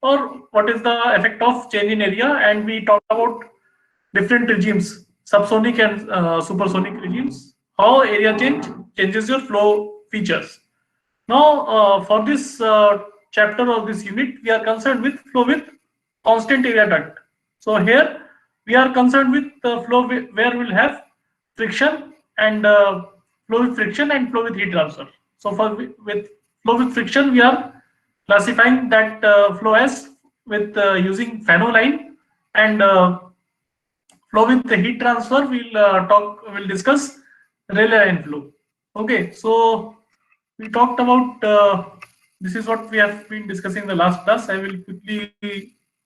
or what is the effect of change in area, and we talked about different regimes, subsonic and supersonic regimes, how area change changes your flow features. Now, for this chapter or this unit, we are concerned with flow with constant area duct. So here we are concerned with the flow where we'll have friction and flow with friction and flow with heat transfer. So for with flow with friction, we are classifying that flow as with using Fano line, and flow with the heat transfer. We'll discuss Rayleigh line flow. Okay, so we talked about this is what we have been discussing in the last class. I will quickly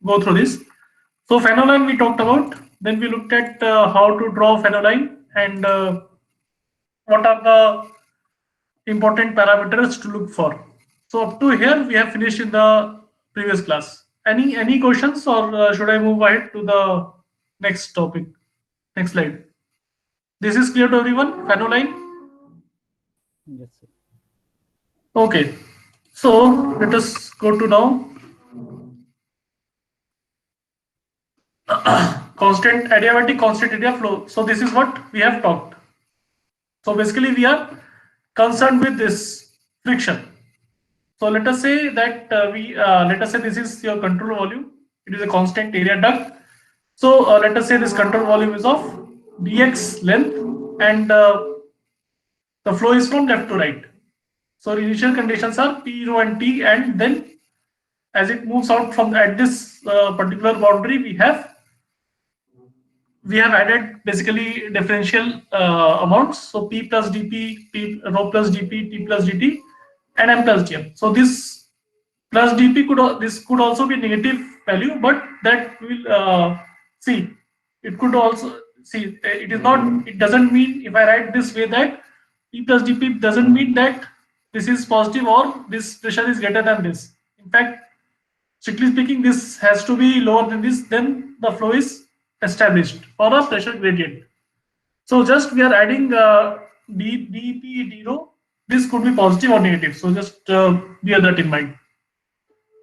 go through this. So Fano line we talked about. Then we looked at how to draw Fano line and what are the important parameters to look for. So up to here we have finished in the previous class. Any questions, or should I move ahead to the next topic? Next slide. This is clear to everyone, Fano line? Yes, sir. Okay. So let us go to now constant adiabatic constant area flow. So this is what we have talked. So basically we are concerned with this friction. So let us say that let us say this is your control volume. It is a constant area duct. So let us say this control volume is of dx length, and the flow is from left to right. So initial conditions are P, rho and T, and then as it moves out from at this particular boundary, we have added basically differential amounts. So P plus dP, P rho plus dP, T plus dt, and M plus dm. So this plus dP could also be negative value, but that will see. It could also see. It is not. It doesn't mean if I write this way that P plus dP doesn't mean that this is positive or this pressure is greater than this. In fact, strictly speaking, this has to be lower than this, then the flow is established for a pressure gradient. So just we are adding dp d rho. This could be positive or negative. So just bear that in mind.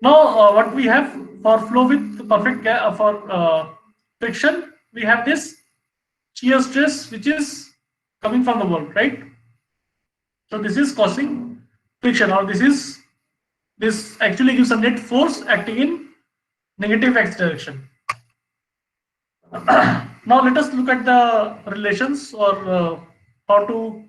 Now what we have for flow with perfect for friction, we have this shear stress which is coming from the wall, right? So this is causing friction, or this actually gives a net force acting in negative x direction. Now let us look at the relations, or how to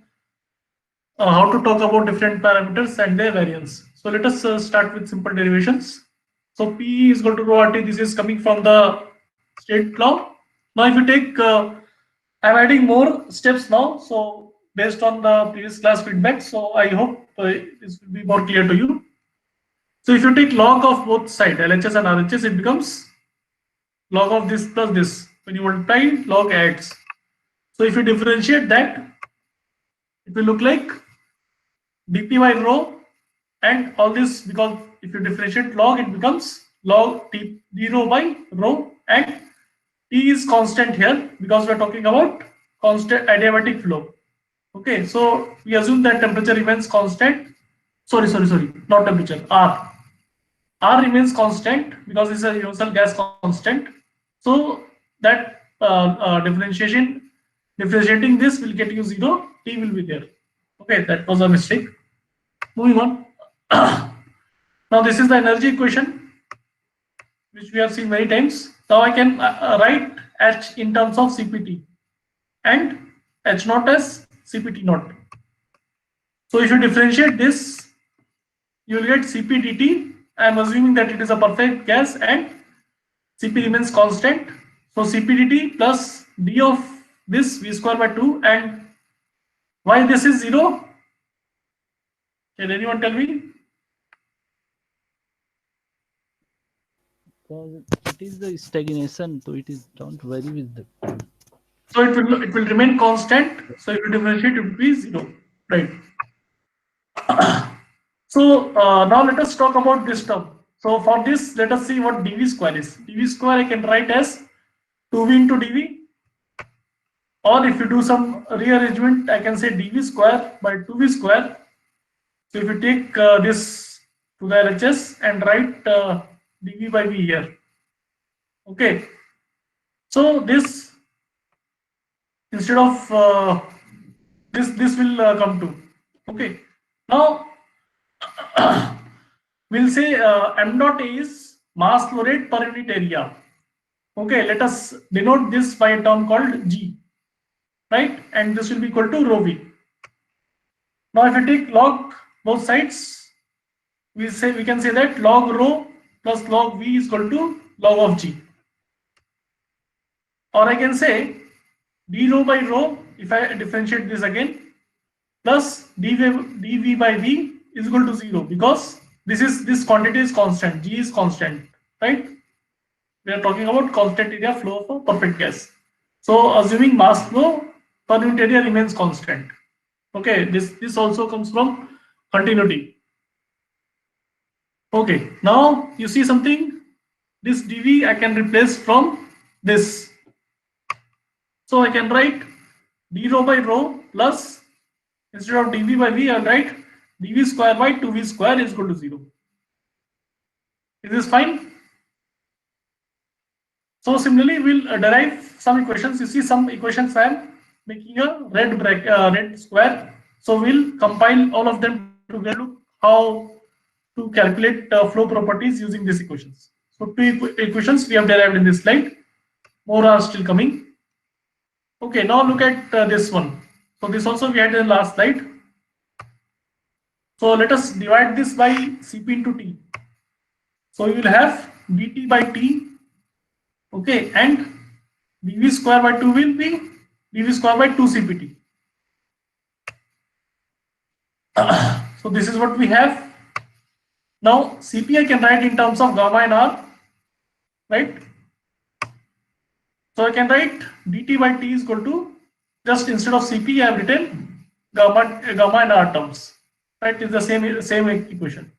talk about different parameters and their variance. So let us start with simple derivations. So P is equal to rho RT. This is coming from the state law. Now if you take, I'm adding more steps now. So based on the previous class feedback, so I hope this will be more clear to you. So if you take log of both sides, LHS and RHS, it becomes log of this plus this. When you multiply, log adds. So if you differentiate that, it will look like dp by rho, and all this, because if you differentiate log, it becomes log t d rho by rho, and t is constant here because we are talking about constant adiabatic flow. Okay, so we assume that temperature remains constant. Sorry, not temperature. R remains constant because it's a universal gas constant. So that differentiating this will get you 0. T will be there. Okay, that was a mistake. Moving on. Now this is the energy equation which we have seen many times. Now I can write H in terms of CPT and H naught as CPT naught. So if you differentiate this, you will get Cp dt. I am assuming that it is a perfect gas and Cp remains constant. So Cp dt plus d of this v square by 2, and why this is 0? Can anyone tell me? Because it is the stagnation, so it is don't vary with the. So it will remain constant. So if you differentiate, it will be 0, right? So now let us talk about this term. So for this, let us see what dv square is. Dv square I can write as 2v into dv, or if you do some rearrangement, I can say dv square by 2v square. So if you take this to the LHS and write dV by V here. Okay, so this instead of this will come to. Okay, now we'll say m dot A is mass flow rate per unit area. Okay, let us denote this by a term called G, right? And this will be equal to rho V. Now, if you take log both sides, we can say that log rho plus log V is equal to log of G. Or I can say d rho by rho, if I differentiate this again, plus dv by V is equal to 0, because this quantity is constant, G is constant, right? We are talking about constant area flow of a perfect gas. So assuming mass flow per unit area remains constant. Okay, this also comes from continuity. Okay, now you see something. This dV I can replace from this. So I can write d rho by rho plus, instead of dV by V, I'll write dV square by 2V square is equal to 0. Is this fine? So similarly, we'll derive some equations. You see some equations I am making a red square. So we'll compile all of them together. Look how to calculate flow properties using these equations. So two equations we have derived in this slide. More are still coming. Okay, now look at this one. So this also we had in the last slide. So let us divide this by Cp into T. So you will have dT by T. Okay, and dV square by 2 will be dV square by 2 Cpt. So this is what we have. Now Cp I can write in terms of gamma and R, right? So I can write dt by T is equal to, just instead of Cp I have written gamma and R terms, right? It's the same equation.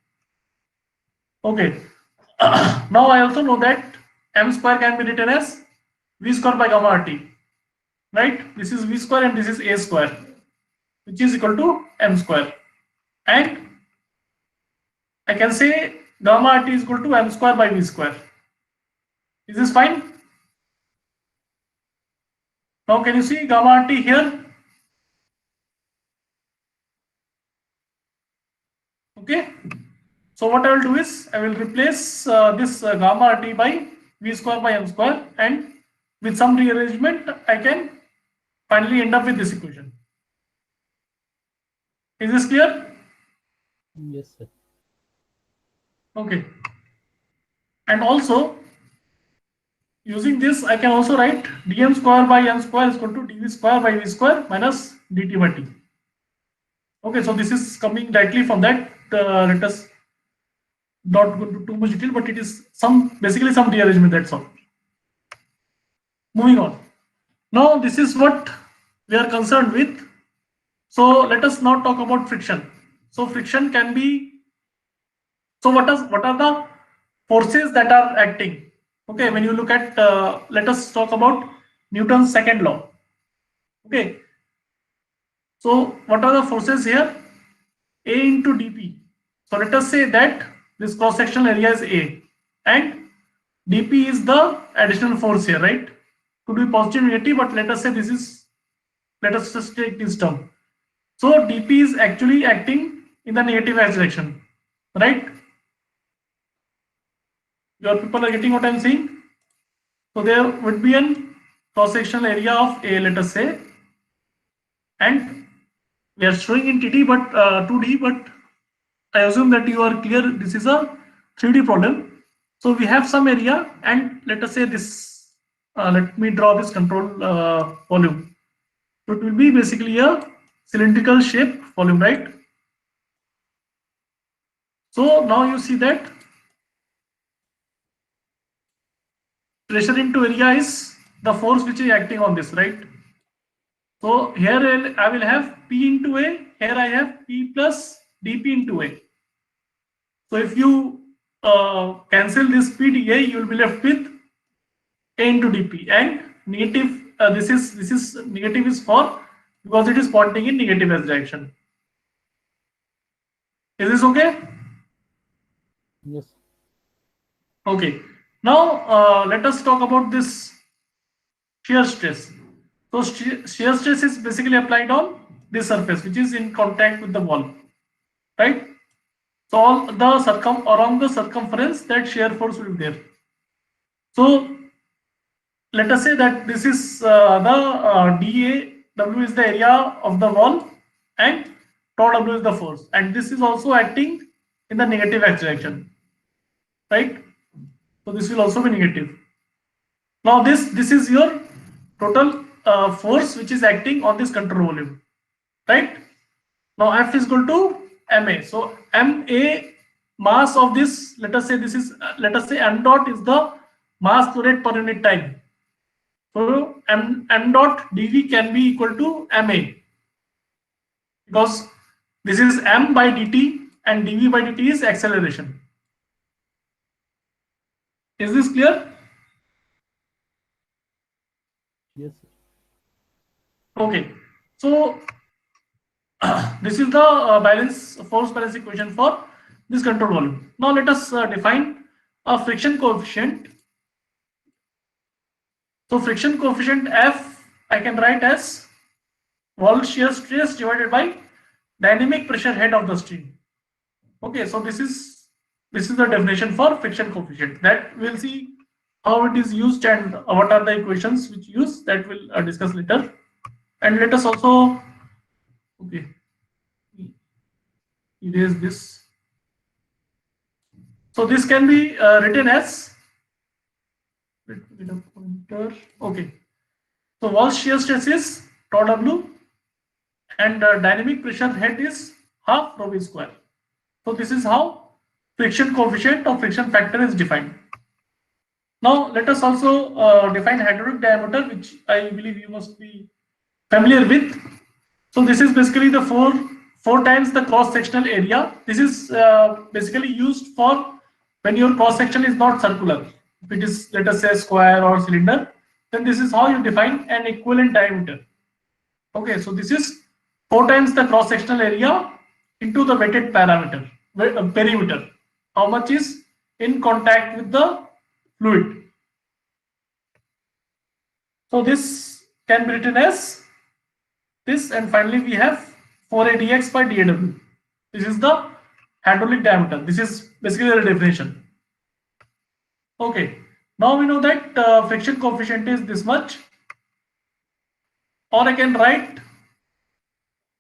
Okay. Now I also know that m square can be written as V square by gamma RT, right? This is V square and this is A square, which is equal to m square. And I can say gamma RT is equal to m square by V square. Is this fine? Now can you see gamma RT here? Okay. So what I will do is I will replace this gamma RT by V square by m square, and with some rearrangement I can finally end up with this equation. Is this clear? Yes, sir. Okay. And also using this I can also write dm square by m square is equal to dv square by v square minus dt by t. Okay, so this is coming directly from that. Let us not go into too much detail, but it is basically some rearrangement, that's all. Moving on. Now this is what we are concerned with. So let us now talk about friction. So friction can be, so what are the forces that are acting? Okay, when you look at, let us talk about Newton's second law. Okay, so what are the forces here? A into dP. So let us say that this cross-sectional area is A, and dP is the additional force here, right? Could be positive, negative, but let us say this is, let us just take this term. So dP is actually acting in the negative x direction, right? Your people are getting what I'm saying? So there would be a cross-sectional area of A, let us say, and we are showing in TD but 2D, but I assume that you are clear this is a 3D problem. So we have some area, and let us say this, let me draw this control volume. So it will be basically a cylindrical shape volume, right? So now you see that pressure into area is the force which is acting on this, right? So here I will have P into A, here I have P plus dP into A. So if you cancel this PdA, you will be left with A into dP, and negative, this is negative is for, because it is pointing in negative x direction. Is this okay? Yes. Okay. Now let us talk about this shear stress. So shear stress is basically applied on this surface which is in contact with the wall, right? So all the around the circumference that shear force will be there. So let us say that this is the DAW is the area of the wall and tau W is the force, and this is also acting in the negative x direction, right? So this will also be negative. Now this is your total force which is acting on this control volume, right? Now F is equal to ma. So ma mass of this, let us say this is let us say m dot is the mass flow rate per unit time. So m dot dv can be equal to ma, because this is m by dt and dv by dt is acceleration. Is this clear? Yes. Okay. So this is the force balance equation for this control volume. Now let us define a friction coefficient. So friction coefficient F I can write as wall shear stress divided by dynamic pressure head of the stream. Okay, so this is the definition for friction coefficient. That we'll see how it is used and what are the equations which use, that we'll discuss later. And let us also erase this. So this can be written as, okay. So wall shear stress is tau W and dynamic pressure head is half rho v square. So this is how friction coefficient or friction factor is defined. Now let us also define hydraulic diameter, which I believe you must be familiar with. So this is basically the four times the cross sectional area. This is basically used for when your cross section is not circular. If it is, let us say, square or cylinder, then this is how you define an equivalent diameter. Okay, so this is 4 times the cross sectional area into the wetted perimeter. How much is in contact with the fluid? So this can be written as this, and finally we have 4a dx by dAw. This is the hydraulic diameter. This is basically the definition. Okay, now we know that friction coefficient is this much, or I can write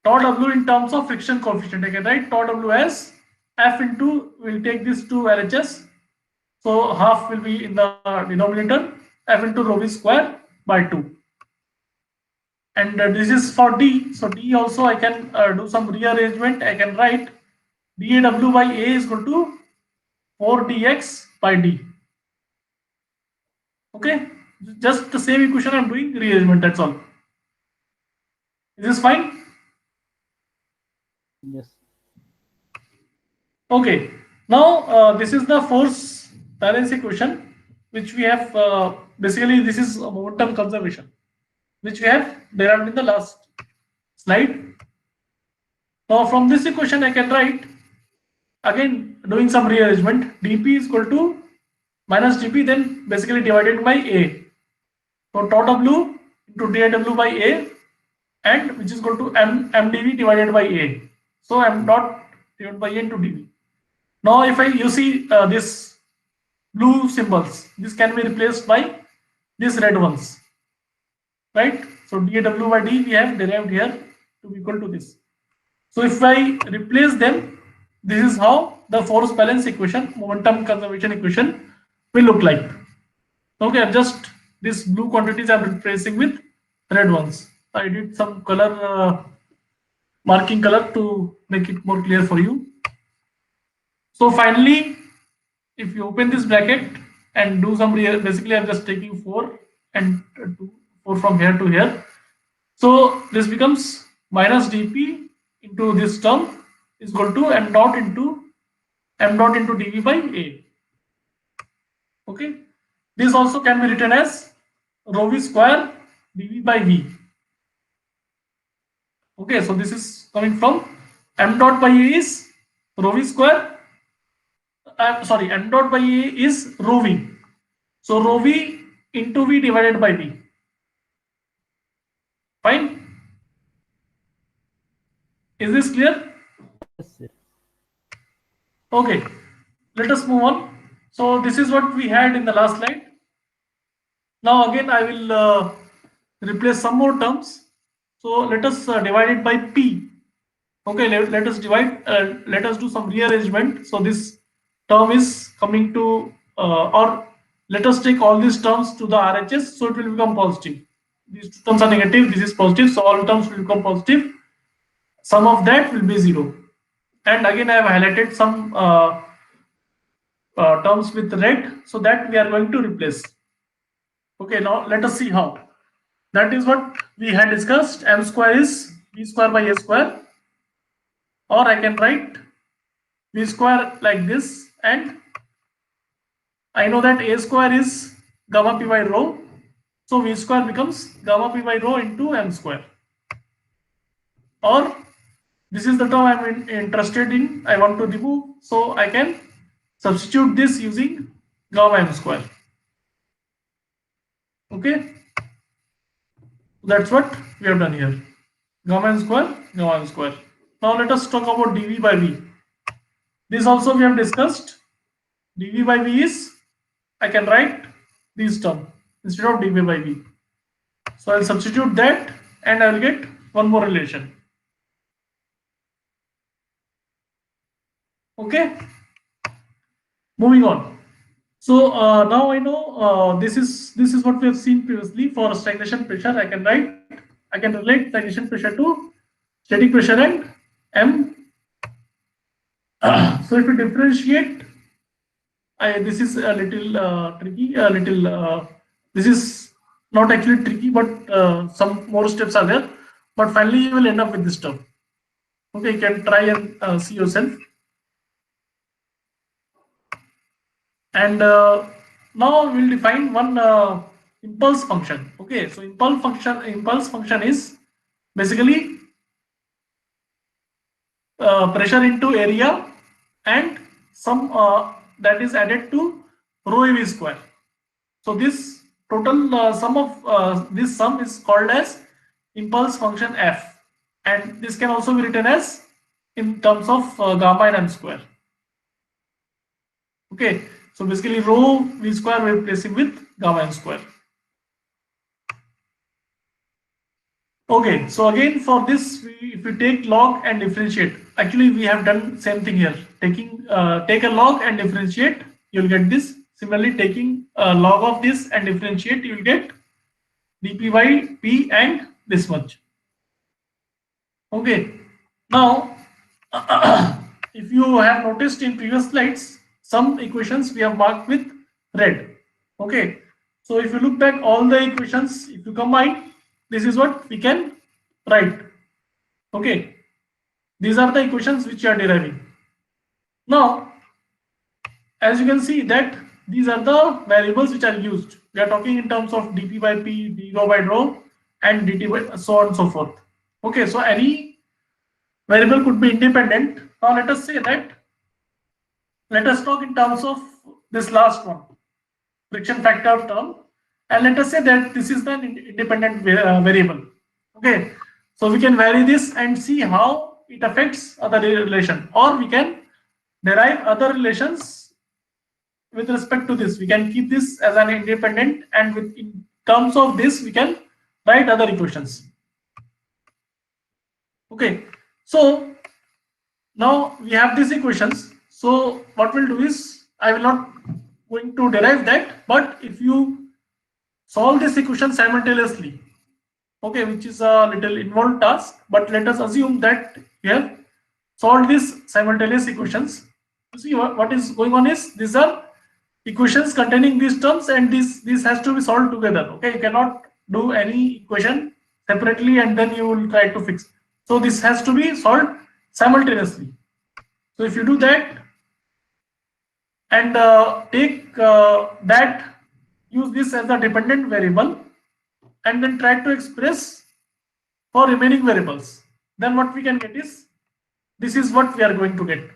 tau W in terms of friction coefficient. I can write tau W as F into, we'll take this two LHS, so half will be in the denominator, F into rho v square by 2. And this is for D. So D also I can do some rearrangement. I can write dAw by A is equal to 4 dx by D. Okay, just the same equation I'm doing rearrangement, that's all. Is this fine? Yes. Okay, now this is the force balance equation which we have basically this is a momentum conservation which we have derived in the last slide. Now from this equation I can write, again doing some rearrangement, dP is equal to minus dP, then basically divided by A. So tau W into dAw by A, and which is equal to mdV divided by A. So m dot divided by A into dV. Now if you see this blue symbols, this can be replaced by these red ones, right? So dAw by D we have derived here to be equal to this. So if I replace them, this is how the force balance equation, momentum conservation equation will look like. Okay, I've just these blue quantities I'm replacing with red ones. I did some color marking color to make it more clear for you. So finally, if you open this bracket and do some basically I'm just taking 4 and 4 from here to here. So this becomes minus dP into this term is equal to m dot into dV by A. Okay, this also can be written as rho v square dV by V. Okay, so this is coming from m dot by A is rho v square I'm sorry, m dot by a is rho v. So rho v into v divided by v. Fine. Is this clear? Yes, sir. Okay. Let us move on. So this is what we had in the last slide. Now again I will replace some more terms. So let us divide it by p. Okay, let us divide. Let us do some rearrangement. So this term is coming to or let us take all these terms to the RHS, so it will become positive. These two terms are negative. This is positive, so all terms will become positive. Sum of that will be 0. And again, I have highlighted some terms with red, so that we are going to replace. Okay, now let us see how. That is what we had discussed. M square is b square by a square, or I can write v square like this, and I know that a square is gamma p by rho, so v square becomes gamma p by rho into m square. Or this is the term I'm interested in, I want to remove, so I can substitute this using gamma m square. Okay, that's what we have done here. Gamma m square, gamma m square. Now let us talk about dv by v. This also we have discussed. dv by v is, I can write this term instead of dv by v. So I'll substitute that and I will get one more relation. Okay, moving on. So now I know this is what we have seen previously. For stagnation pressure, I can relate stagnation pressure to static pressure and m. So if we differentiate, this is a little tricky. This is not actually tricky, but some more steps are there. But finally, you will end up with this term. Okay, you can try and see yourself. And now we'll define one impulse function. Okay, so impulse function is basically pressure into area and some that is added to rho v square. So this total sum of this sum is called as impulse function f, and this can also be written as in terms of gamma and m square. Okay, so basically rho v square we are replacing with gamma m square. Okay, so again for this, if we take log and differentiate, actually we have done same thing here. Take a log and differentiate, you will get this. Similarly, taking a log of this and differentiate, you will get dp by p and this much. Okay, now if you have noticed in previous slides, some equations we have marked with red. Okay, so if you look back all the equations, if you combine, this is what we can write. Okay, these are the equations which you are deriving. Now, as you can see that these are the variables which are used. We are talking in terms of dp by p, d rho by rho, and dt by so on and so forth. Okay, so any variable could be independent. Now let us say that, let us talk in terms of this last one, friction factor term, and let us say that this is an independent variable. Okay, so we can vary this and see how it affects other relation, or we can derive other relations with respect to this. We can keep this as an independent, and in terms of this we can write other equations. Okay, so now we have these equations. So what we'll do is, I will not going to derive that, but if you solve this equation simultaneously, okay, which is a little involved task, but let us assume that we have solved these simultaneous equations. You see what is going on is, these are equations containing these terms, and this has to be solved together. Okay, you cannot do any equation separately and then you will try to fix. So this has to be solved simultaneously. So if you do that and take that, use this as a dependent variable, and then try to express for remaining variables, then what we can get is, this is what we are going to get.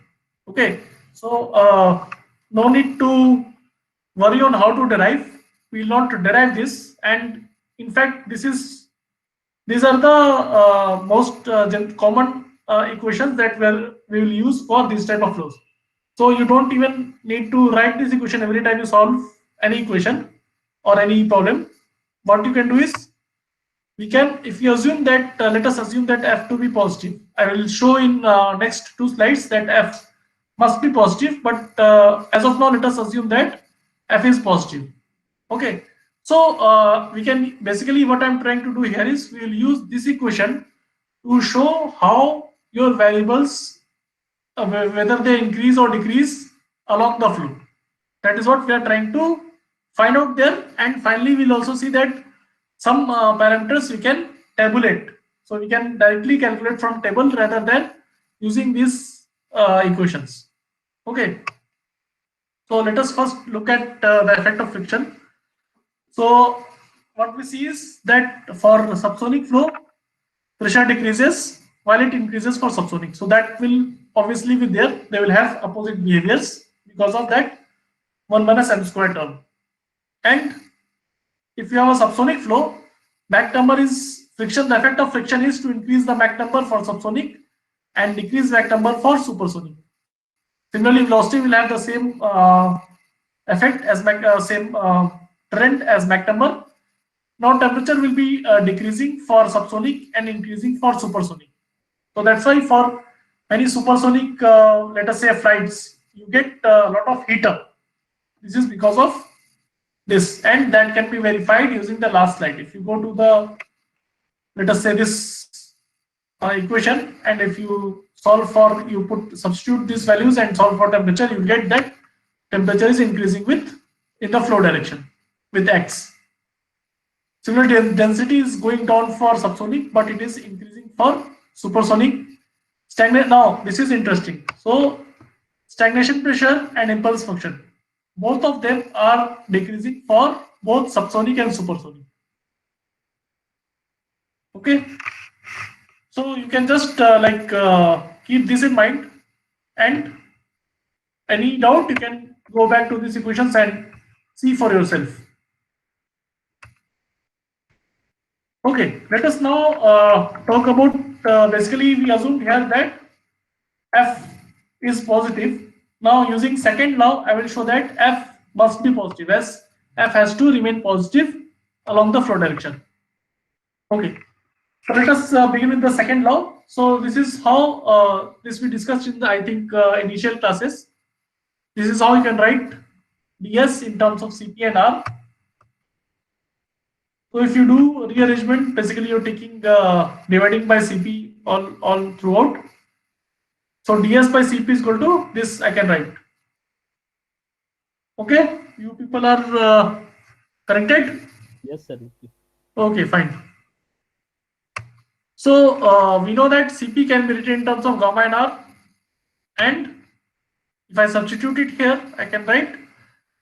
Okay, so no need to worry on how to derive. We will not derive this, and in fact these are the most common equations that we will use for this type of flows. So you don't even need to write this equation every time you solve any equation or any problem. What you can do is, we can, if you assume that, let us assume that f to be positive. I will show in next two slides that f must be positive, but as of now let us assume that f is positive. Okay, so we can basically, what I'm trying to do here is, we will use this equation to show how your variables, whether they increase or decrease along the flow. That is what we are trying to find out there. And finally we'll also see that some parameters we can tabulate, so we can directly calculate from table rather than using these equations. Okay, so let us first look at the effect of friction. So what we see is that for subsonic flow, pressure decreases while it increases for subsonic. So that will obviously be there. They will have opposite behaviors because of that 1 minus m square term. And if you have a subsonic flow, Mach number is friction. The effect of friction is to increase the Mach number for subsonic and decrease Mach number for supersonic. Similarly, velocity will have the same effect as same trend as Mach number. Now temperature will be decreasing for subsonic and increasing for supersonic. So that's why for many supersonic, let us say flights, you get a lot of heat up. This is because of this, and that can be verified using the last slide. If you go to the, let us say this equation, and if you solve for, you substitute these values and solve for temperature, you get that temperature is increasing with in the flow direction with x. Similarly, density is going down for subsonic, but it is increasing for supersonic. Now this is interesting. So stagnation pressure and impulse function, both of them are decreasing for both subsonic and supersonic. Okay, so you can just keep this in mind, and any doubt you can go back to these equations and see for yourself. Okay, let us now talk about, basically we assumed here that f is positive. Now using second law, I will show that f must be positive, as f has to remain positive along the flow direction. Okay, so let us begin with the second law. So this is how this we discussed in the, I think, initial classes. This is how you can write ds in terms of Cp and R. So if you do rearrangement, basically you're taking dividing by Cp all throughout. So ds by Cp is equal to this, I can write. Okay, you people are connected? Yes, sir. Okay, fine. So we know that Cp can be written in terms of gamma and R, and if I substitute it here, I can write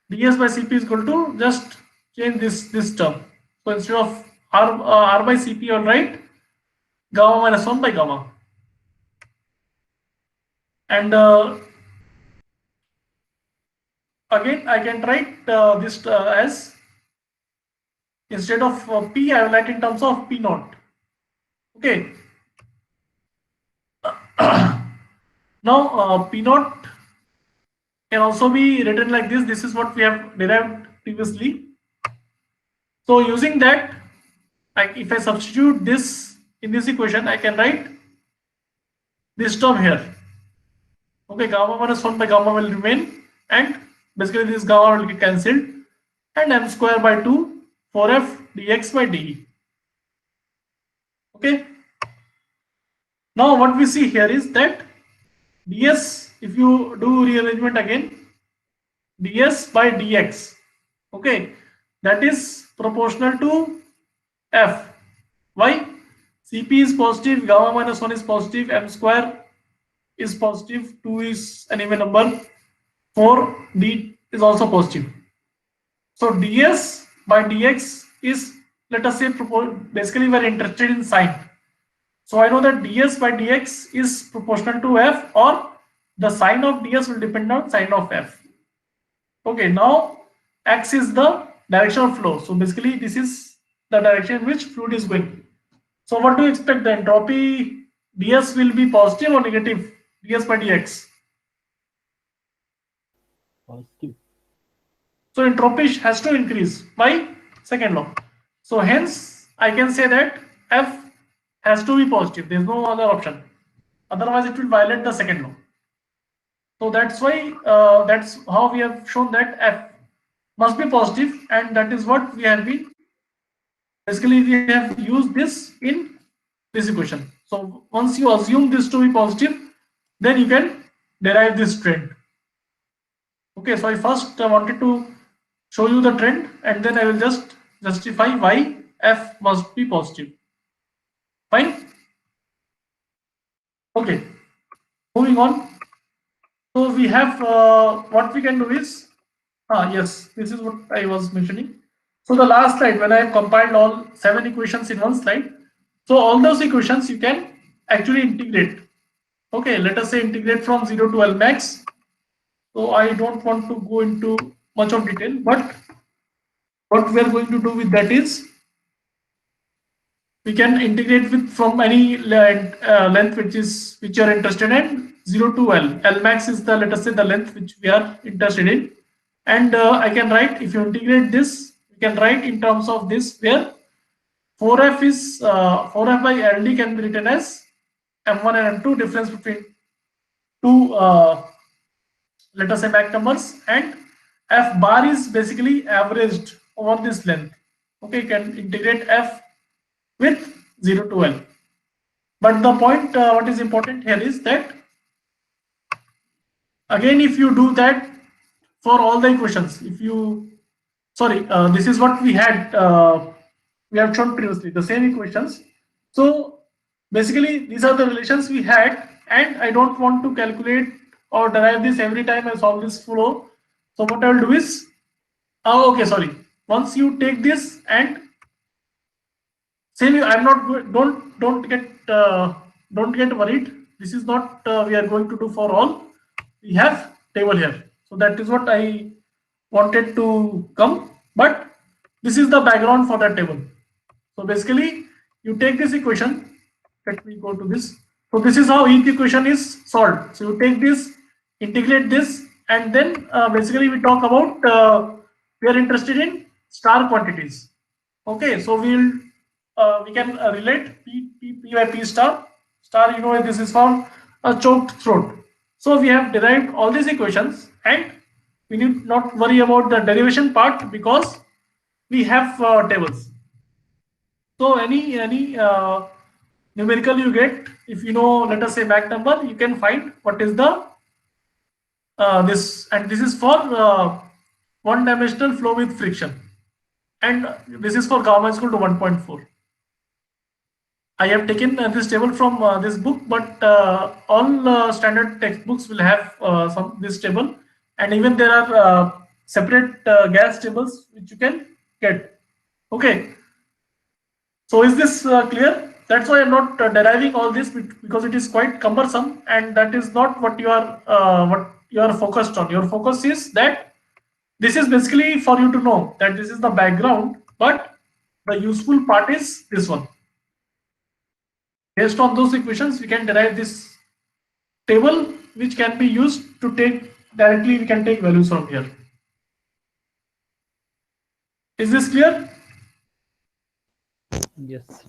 ds by Cp is equal to, just change this term. So instead of R by Cp, I'll write gamma minus 1 by gamma. And again, I can write this as, instead of P, I will write in terms of P naught. Okay. Now P naught can also be written like this. This is what we have derived previously. So using that, if I substitute this in this equation, I can write this term here. Okay, gamma minus 1 by gamma will remain, and basically this gamma will get cancelled, and m square by 2 4f dx by de. Okay. Now what we see here is that ds, if you do rearrangement again, ds by dx, okay, that is proportional to f. Why? Cp is positive, gamma minus 1 is positive, m square is positive, 2 is an even number, 4 d is also positive. So ds by dx is, let us say, basically we are interested in sign. So I know that ds by dx is proportional to f, or the sign of ds will depend on sign of f. Okay, now x is the direction of flow. So basically, this is the direction in which fluid is going. So what do you expect? The entropy ds will be positive or negative? ds by dx. Positive. So entropy has to increase by second law. So hence I can say that F has to be positive. There is no other option. Otherwise it will violate the second law. So that's why that's how we have shown that F must be positive, and that is what we have been basically we have used this in this equation. So once you assume this to be positive, then you can derive this trend. Okay, so I first wanted to show you the trend, and then I will just justify why F must be positive. Fine. Okay, moving on. So we have what we can do is, yes, this is what I was mentioning. So the last slide, when I have compiled all 7 equations in one slide, so all those equations you can actually integrate. Okay, let us say integrate from 0 to L max. So I don't want to go into much of detail, but what we are going to do with that is we can integrate with from any length which you are interested in, 0 to L. L max is the, let us say, the length which we are interested in, and I can write, if you integrate this, you can write in terms of this, where 4f is 4f by LD can be written as m1 and m2, difference between two let us say Mach numbers, and f bar is basically averaged over this length. Okay, you can integrate f with 0 to L. But the point, what is important here is that, again, if you do that for all the equations, if you, sorry, this is what we have shown previously, the same equations. So basically, these are the relations we had, and I don't want to calculate or derive this every time I solve this flow. So what I will do is, okay, sorry. Once you take this and same, I'm not don't get worried. This is not we are going to do for all. We have table here, so that is what I wanted to come. But this is the background for that table. So basically, you take this equation. Let me go to this. So this is how each equation is solved. So you take this, integrate this, and then basically we talk about we are interested in star quantities. Okay, so we can relate P by P star. Star, you know, this is found a choked throat. So we have derived all these equations, and we need not worry about the derivation part because we have tables. So any numerical you get, if you know, let us say Mach number, you can find what is the this, and this is for one-dimensional flow with friction, and this is for gamma is equal to 1.4. I have taken this table from this book, but all standard textbooks will have some this table, and even there are separate gas tables which you can get. Okay, so is this clear? That's why I'm not deriving all this because it is quite cumbersome, and that is not what you are focused on. Your focus is that this is basically for you to know that this is the background, but the useful part is this one. Based on those equations, we can derive this table, which can be used to take directly. We can take values from here. Is this clear? Yes.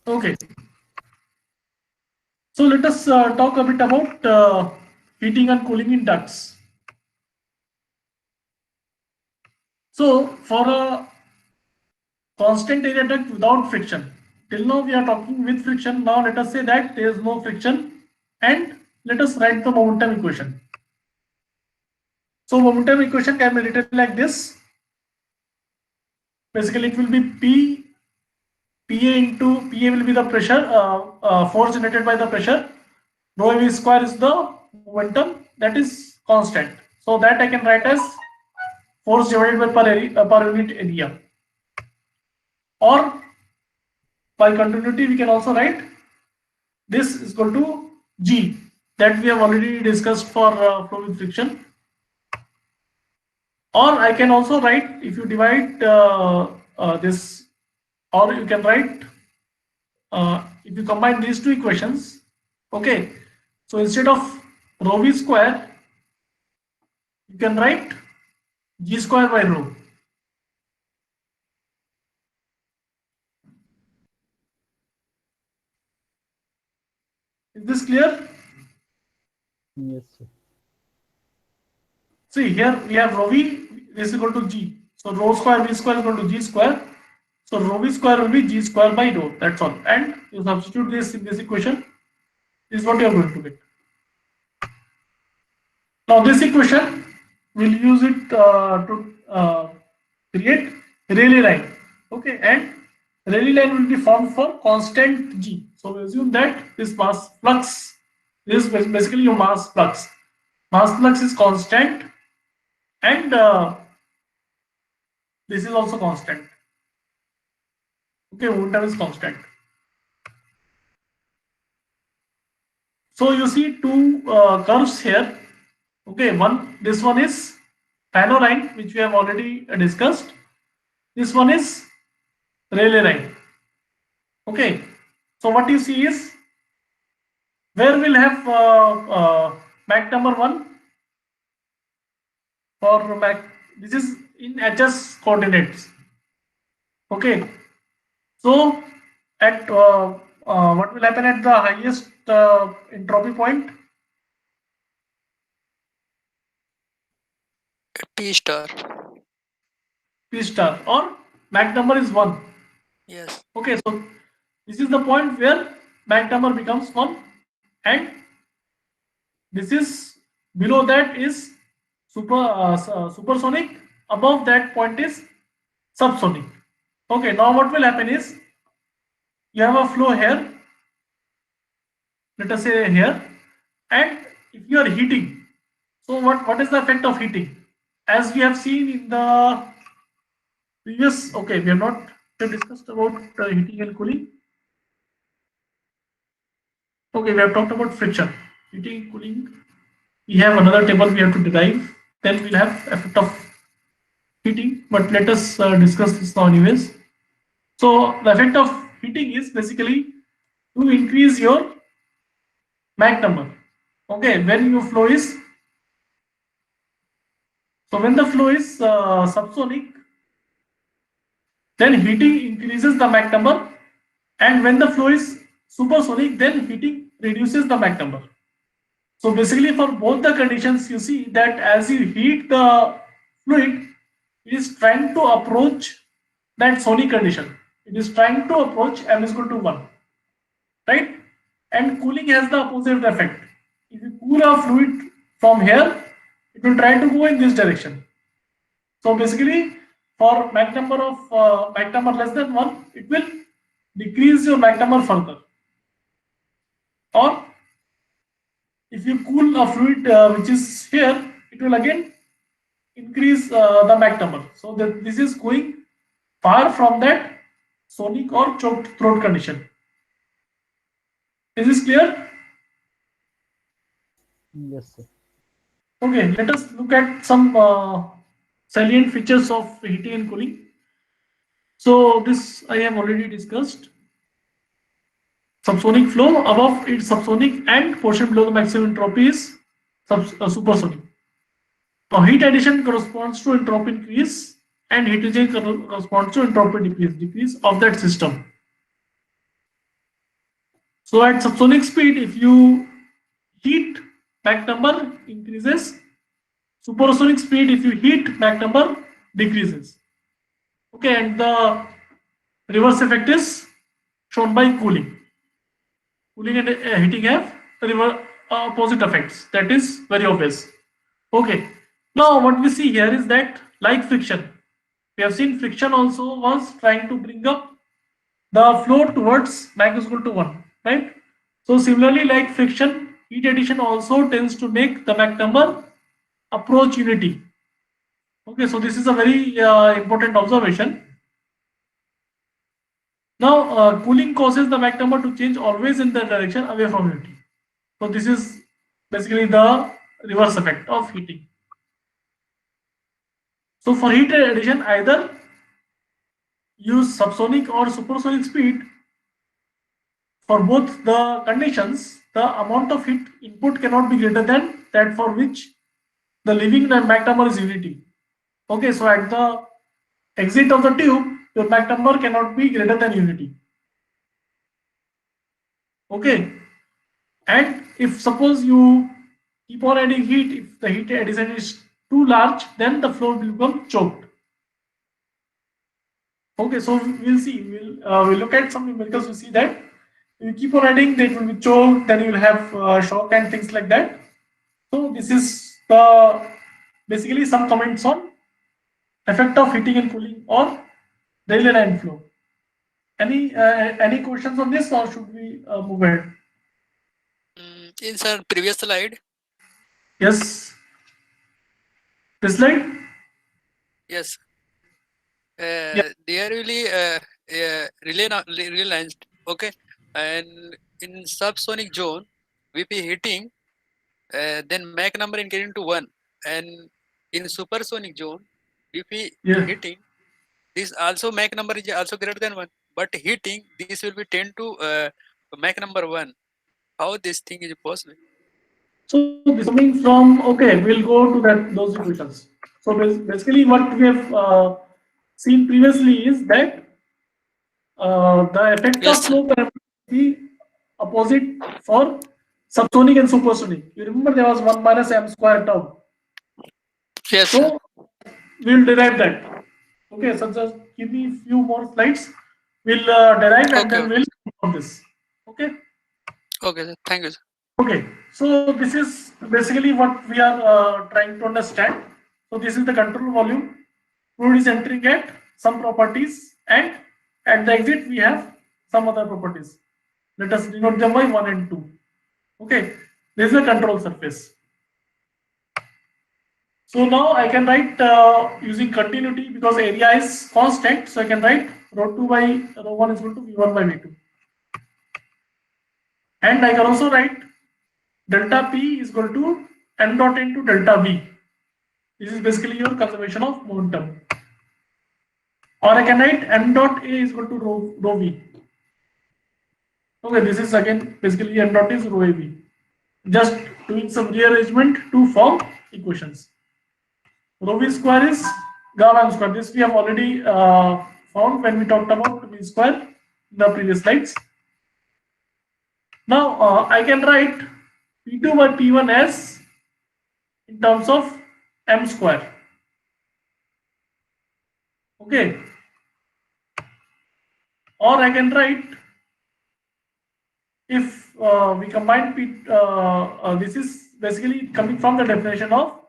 Okay. So let us talk a bit about heating and cooling in ducts. So for a constant area duct without friction, till now we are talking with friction. Now let us say that there is no friction, and let us write the momentum equation. So momentum equation can be written like this. Basically, it will be PA into PA will be the pressure, force generated by the pressure. Rho V square is the momentum that is constant. So that I can write as force divided by per unit area. Or by continuity, we can also write this is equal to G, that we have already discussed for flow with friction. Or I can also write, if you divide this, or you can write, if you combine these two equations, okay, so instead of rho v square, you can write g square by rho. Is this clear? Yes, sir. See, here we have rho v is equal to g. So rho square v square is equal to g square. So rho v square will be g square by rho. That's all. And you substitute this in this equation. This is what you are going to get. Now this equation, we'll use it to create Rayleigh line. Okay, and Rayleigh line will be formed for constant g. So we assume that this mass flux, this is basically your mass flux. Mass flux is constant, and this is also constant. Okay, momentum is constant. So you see two curves here. Okay, this one is Fano line, which we have already discussed. This one is Rayleigh line. Okay, so what you see is, where we'll have Mach number 1 for Mach, this is in HS coordinates. Okay, so at what will happen at the highest entropy point? T star. P star, or Mach number is 1. Yes. Okay, so this is the point where Mach number becomes 1, and this is, below that is supersonic, above that point is subsonic. Okay, now what will happen is, you have a flow here, let us say here, and if you are heating, so what is the effect of heating? As we have seen in the previous, okay, we have not discussed about heating and cooling. Okay, we have talked about friction, heating, cooling. We have another table we have to derive. Then we'll have effect of heating, but let us discuss this now anyways. So the effect of heating is basically to increase your Mach number. Okay, when your flow is, so when the flow is subsonic, then heating increases the Mach number, and when the flow is supersonic, then heating reduces the Mach number. So basically for both the conditions, you see that as you heat the fluid, it is trying to approach that sonic condition. It is trying to approach m is equal to 1, right? And cooling has the opposite effect. If you cool a fluid from here, it will try to go in this direction. So basically, for Mach number less than 1, it will decrease your Mach number further. Or if you cool a fluid which is here, it will again increase the Mach number. So this is going far from that sonic or choked throat condition. Is this clear? Yes, sir. Okay, let us look at some salient features of heating and cooling. So this I have already discussed. Subsonic flow, above its subsonic, and portion below the maximum entropy is supersonic. Now heat addition corresponds to entropy increase, and heat rejection corresponds to entropy decrease of that system. So at subsonic speed, if you heat, Mach number increases. Supersonic speed, if you heat, Mach number decreases. Okay, and the reverse effect is shown by cooling. Cooling and heating have opposite effects. That is very obvious. Okay. Now what we see here is that, like friction, we have seen friction also was trying to bring up the flow towards Mach is equal to 1, right? So similarly, like friction, heat addition also tends to make the Mach number approach unity. Okay, so this is a very important observation. Now cooling causes the Mach number to change always in the direction away from unity. So this is basically the reverse effect of heating. So for heat addition, either use subsonic or supersonic speed. For both the conditions, the amount of heat input cannot be greater than that for which the leaving Mach number is unity. Okay, so at the exit of the tube, your Mach number cannot be greater than unity. Okay, and if suppose you keep on adding heat, if the heat addition is too large, then the flow will become choked. Okay, so we'll see. We'll look at some numericals. We see that you keep on adding, that will be choked. Then you will have shock and things like that. So this is the basically some comments on effect of heating and cooling or Rayleigh line flow. Any questions on this, or should we move ahead? In sir previous slide, Yes. This slide. yes, Yeah. they are really relay lines, okay, and in subsonic zone, VP heating, then Mach number increasing to 1, and in supersonic zone, VP Yeah. heating, this also Mach number is also greater than 1, but heating this will be 10 to Mach number 1. How this thing is possible? So this coming from, okay, we'll go to those equations. So basically what we have seen previously is that the effect of Yes, flow parameter is the opposite for subsonic and supersonic. You remember there was 1 minus m square term. yes, sir. So we'll derive that. Okay, so just give me a few more slides. We'll derive and Okay, then okay, we'll on this. Okay. okay, sir. Thank you, sir. Okay, so this is basically what we are trying to understand. So this is the control volume. Fluid is entering at some properties, and at the exit we have some other properties. Let us denote them by 1 and 2. Okay, this is the control surface. So now I can write using continuity because area is constant. So I can write rho 2 by rho 1 is equal to V1 by V2. And I can also write delta P is equal to m dot into delta V. This is basically your conservation of momentum. Or I can write m dot A is equal to rho V. Okay, this is again basically m dot is rho AV. Just doing some rearrangement to form equations. Rho V square is gamma m square. This we have already found when we talked about V square in the previous slides. Now I can write P2 by P1 as in terms of m square. Okay. Or I can write, if we combine P, this is basically coming from the definition of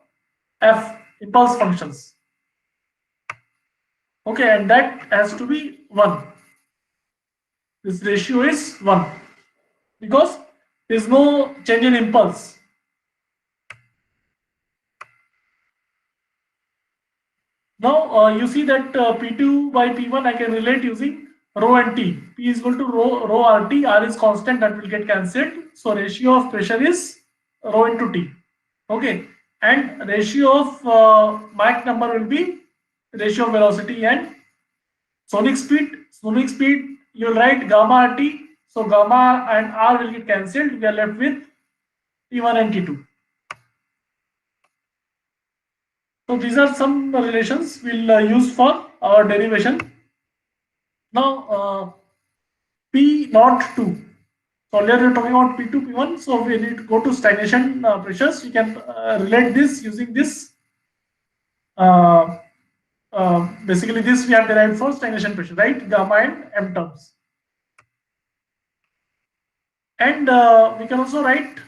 F, impulse functions. Okay, and that has to be 1. This ratio is 1 because there is no change in impulse. Now you see that P2 by P1 I can relate using rho and T. P is equal to rho RT, R is constant, that will get cancelled. So ratio of pressure is rho into T. Okay, and ratio of Mach number will be ratio of velocity and sonic speed. Sonic speed you will write gamma RT. So gamma and R will get cancelled. We are left with T1 and T2. So these are some relations we'll use for our derivation. Now P naught 2. So earlier we were talking about P2, P1. So we need to go to stagnation pressures. We can relate this using this. Basically this we have derived for stagnation pressure, right? Gamma and M terms. And we can also write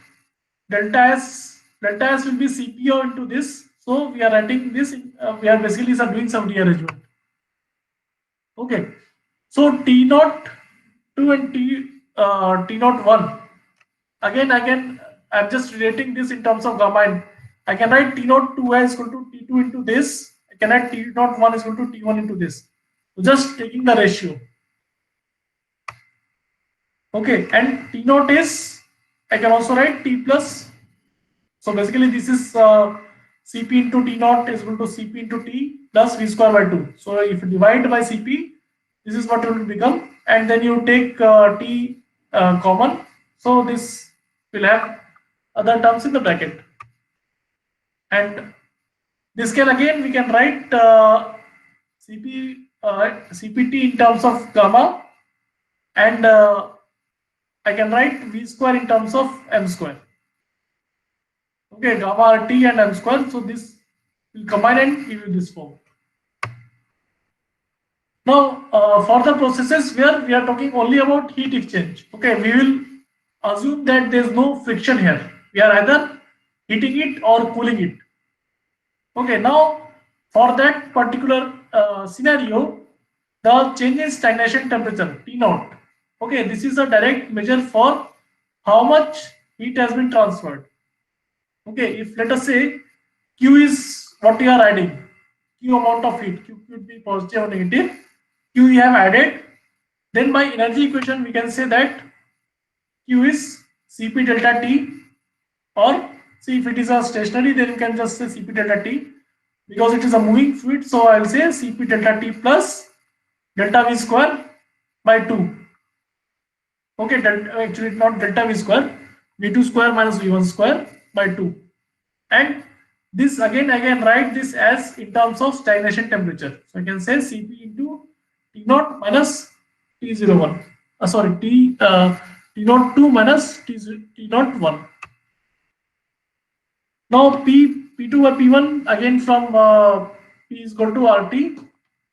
delta S. Delta S will be CPO into this. So we are writing this. We are basically doing some rearrangement. Okay. So T naught 2 and T naught 1. Again, I'm just relating this in terms of gamma n. I can write T naught 2 is equal to T2 into this. I can write T naught 1 is equal to T1 into this. So just taking the ratio. Okay, and T naught is, I can also write T plus. So basically this is CP into T naught is equal to CP into T plus V square by 2. So if you divide by Cp, this is what it will become, and then you take T common. So this will have other terms in the bracket, and this can again we can write Cpt in terms of gamma, and I can write V square in terms of m square. Okay, gamma T and m square. So this will combine and give you this form. Now, for the processes where we are talking only about heat exchange, okay, we will assume that there is no friction here. We are either heating it or cooling it. Okay, now for that particular scenario, the change in stagnation temperature T naught. Okay, this is a direct measure for how much heat has been transferred. Okay, if let us say Q is what you are adding, Q amount of heat, Q could be positive or negative, Q you have added, then by energy equation we can say that Q is Cp delta T, or see if it is a stationary, then you can just say Cp delta T, because it is a moving fluid, so I will say Cp delta T plus delta V square by 2. Okay, actually not delta V square, V2 square minus V1 square by 2. And this again I can write this as in terms of stagnation temperature. So I can say Cp into T0 minus T01. Sorry, T02 minus T01. Now P2 by P1 again from P is equal to RT,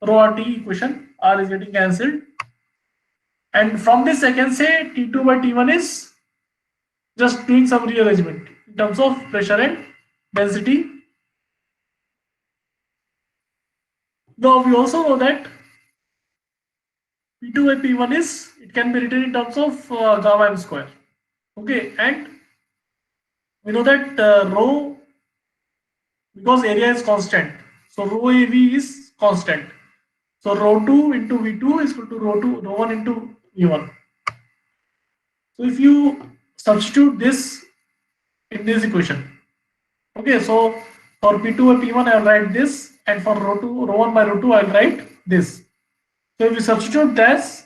rho RT equation, R is getting cancelled. And from this I can say T2 by T1 is just doing some rearrangement in terms of pressure and density. Now we also know that P2 by P1 is, it can be written in terms of gamma m square. Okay, and we know that rho, because area is constant, so rho AV is constant. So rho 2 into V2 is equal to rho 1 into V1. So if you substitute this in this equation, okay, so for P2 by P1 I will write this, and for rho 1 by rho 2 I will write this. So if we substitute this,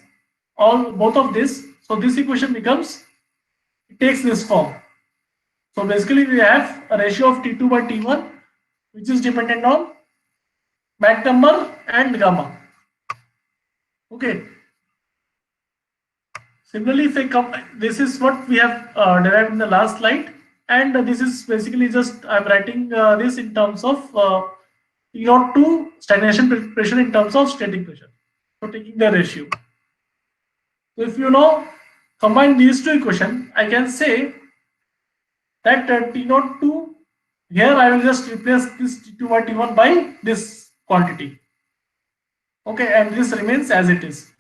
both of this, so this equation becomes, it takes this form. So basically we have a ratio of T2 by T1 which is dependent on Mach number and gamma. Okay. Similarly, if I come, this is what we have derived in the last slide, and this is basically just I'm writing this in terms of T0 to stagnation pressure in terms of static pressure. So taking the ratio. So if you know, combine these two equations, I can say that T0 to here I will just replace this T2 by T1 by this quantity. Okay, and this remains as it is.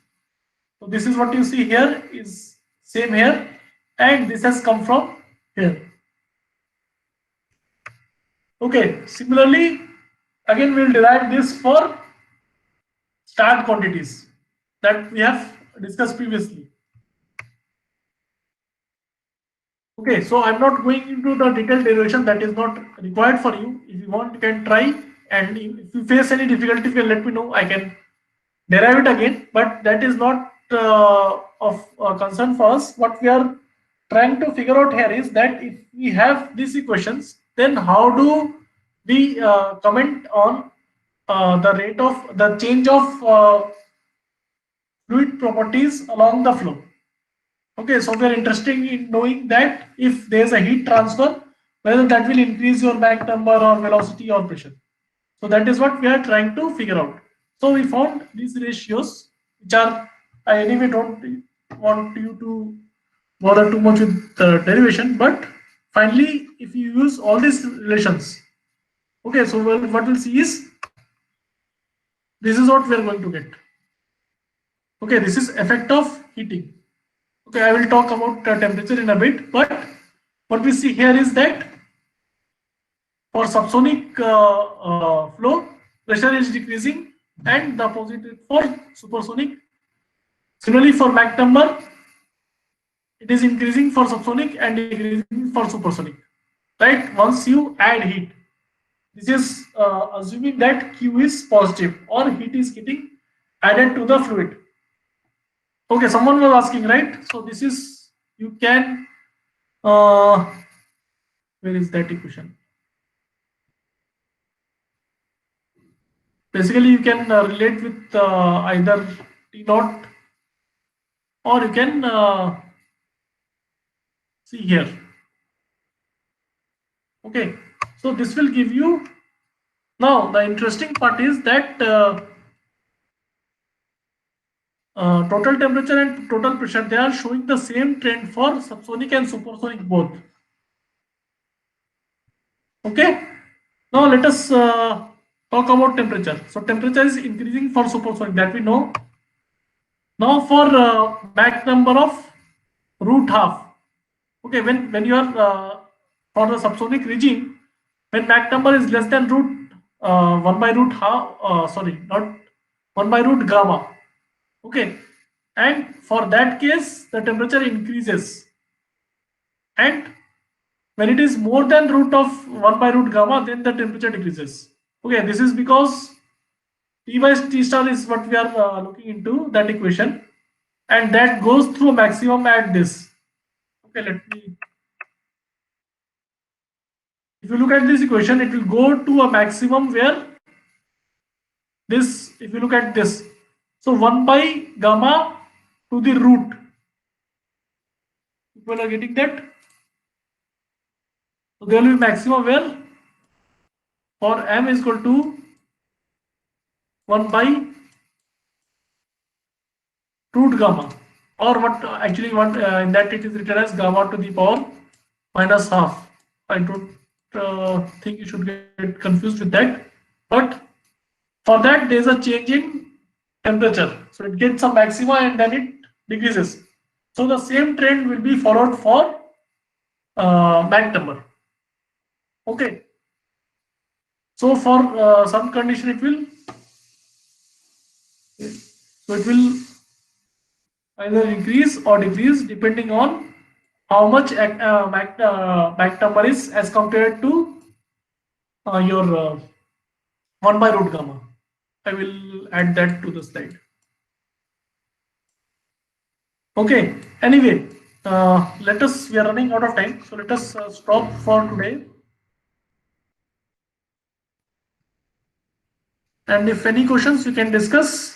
So this is what you see here is same here, and this has come from here. Okay, similarly, again we will derive this for start quantities that we have discussed previously. Okay, so I'm not going into the detailed derivation, that is not required for you. If you want, you can try, and if you face any difficulty, you can let me know. I can derive it again, but that is not of concern for us. What we are trying to figure out here is that if we have these equations, then how do we comment on the rate of the change of fluid properties along the flow. Okay, so we are interested in knowing that if there is a heat transfer, whether that will increase your Mach number or velocity or pressure. So that is what we are trying to figure out. So we found these ratios, which are, I anyway don't want you to bother too much with the derivation, but finally, if you use all these relations, okay, so what we'll see is, this is what we are going to get. Okay, this is effect of heating. Okay, I will talk about temperature in a bit, but what we see here is that for subsonic flow, pressure is decreasing, and the opposite for supersonic. Similarly, for Mach number, it is increasing for subsonic and decreasing for supersonic. Right? Once you add heat, This is assuming that Q is positive or heat is getting added to the fluid. Okay, someone was asking, right? So this is, you can, where is that equation? Basically, you can relate with either T naught, or you can see here. Okay, so this will give you. Now the interesting part is that total temperature and total pressure, they are showing the same trend for subsonic and supersonic both. Okay, now let us talk about temperature. So temperature is increasing for supersonic, that we know. Now for Mach number of root half. Okay, when you are for the subsonic regime, when Mach number is less than root 1 by root half, sorry, not 1 by root gamma. Okay, and for that case the temperature increases, and when it is more than root of 1 by root gamma, then the temperature decreases. Okay, this is because T by T star is what we are looking into, that equation, and that goes through maximum at this. Okay, let me, if you look at this equation, it will go to a maximum where this, if you look at this, so 1 by gamma to the root, people are getting that. So there will be maximum where for m is equal to 1 by root gamma, or what actually what in that it is written as gamma to the power minus half. I don't think you should get confused with that, but for that there is a change in temperature, so it gets a maxima and then it decreases. So the same trend will be followed for Mach number. Okay, so for some condition it will, so it will either increase or decrease depending on how much Mach number is as compared to your 1 by root gamma. I will add that to the slide. Okay, anyway, let us, we are running out of time, so let us stop for today. And if any questions, we can discuss.